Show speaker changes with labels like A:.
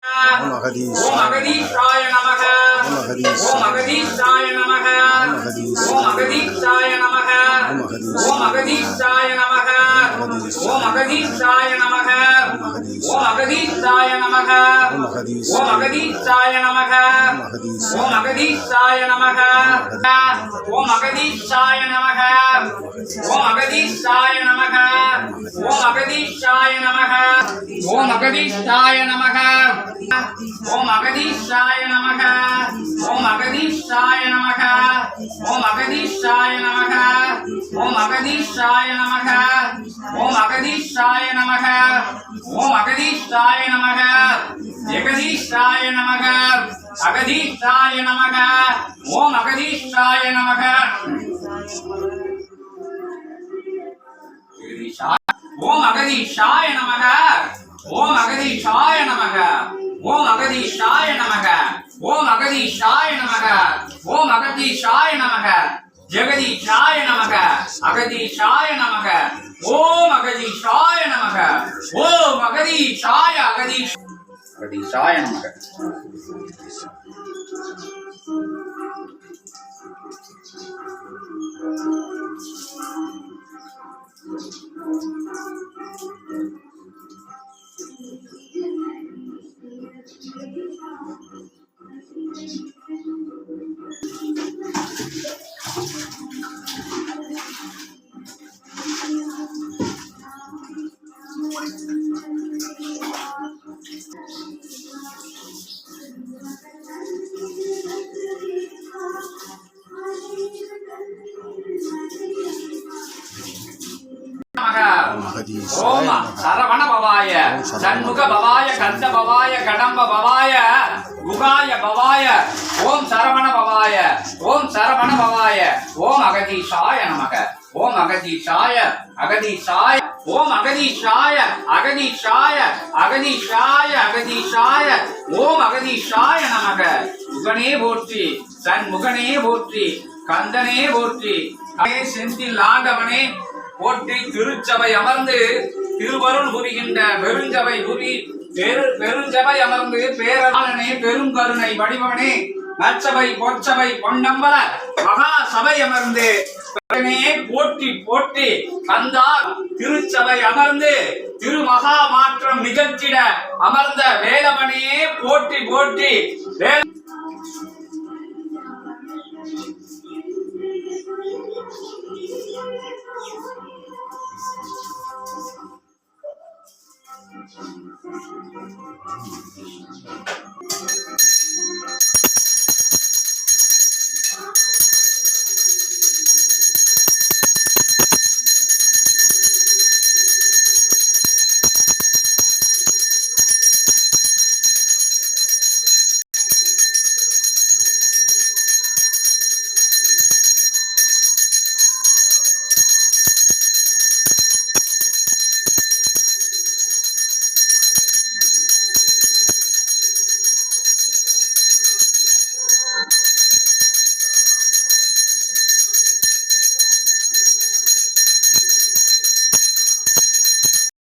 A: ஓம் அகதீஷாய நமக. ஓம் அகதீஷாய நமக. ஓம் அகதீஷாய நமக. ஓம் அகதீஷாய நமக. ஓம் அகதீஷாய நமக. ஓம் அகதீஷாய நமக. ஓம் அகதீஷாய நமக. ஓம் அகதீஷாய நமக. ஓம் அகதீஷாய நமக. ஓம் அகதீஷாய நமக. ஓம் அகதீஷாய நமக. ஓம் அகதீஷாய நமக. ஓம் அகதீஷாய நமக. ஓம் அகதீஷாய நமக. ஓம் அகதீஷாய நமக. ஓம் அகதீஷாய நமக. ஓம் அகதீஷாய நமக. ஓம் அகதீஷாய நமக. ஜெகதீஷாய நமக. அகதீஷாய நமக. ஓம் அகதீஷாய நமக. ஓம் அகதீஷாய நமக. ஓம் அகதீஷாய நமக. ஓம் அகதீஷாய நமக. ஓம் அகதீஷாய நமக. ஓம் அகதீஷாய நமக. ஜெகதீஷாய நமக. அகதீஷாய நமக. ஓம் அகதீஷாய நமக. ஓம் அகதீஷாய அகதீஷாய நமக. ஓம் சரவண பவாய சண்முக பவாய கந்த பவாய கடம்ப பவாய குகாய பவாய ஓம் சரவண பவாய ஓம் சரவண பவாய ஓம் அகதீஷாய நமக. ஓம் அகதீஷாய அகதீஷாய ஓம் அகதீஷாய அகதீஷாய அகதீஷாய அகதீஷாய ஓம் அகதீஷாய நமக. முகனே போற்றி சண்முகனே போற்றி கந்தனே போற்றி செந்தில் ஆண்டவனே போற்றி. திருச்சபை அமர்ந்து திருவருள் புரிகின்ற பெருஞ்சபை பெருஞ்சபை அமர்ந்து பேரலாளனே பெருங்கருணை வடிவனே நற்சபை பொற்சபை பொன்னம்பல மகா சபை அமர்ந்து போற்றி போற்றி கந்தா. திருச்சபை அமர்ந்து திருமகா மாற்றம் நிகழ்ச்சிட அமர்ந்த வேலவனையே போற்றி போற்றி.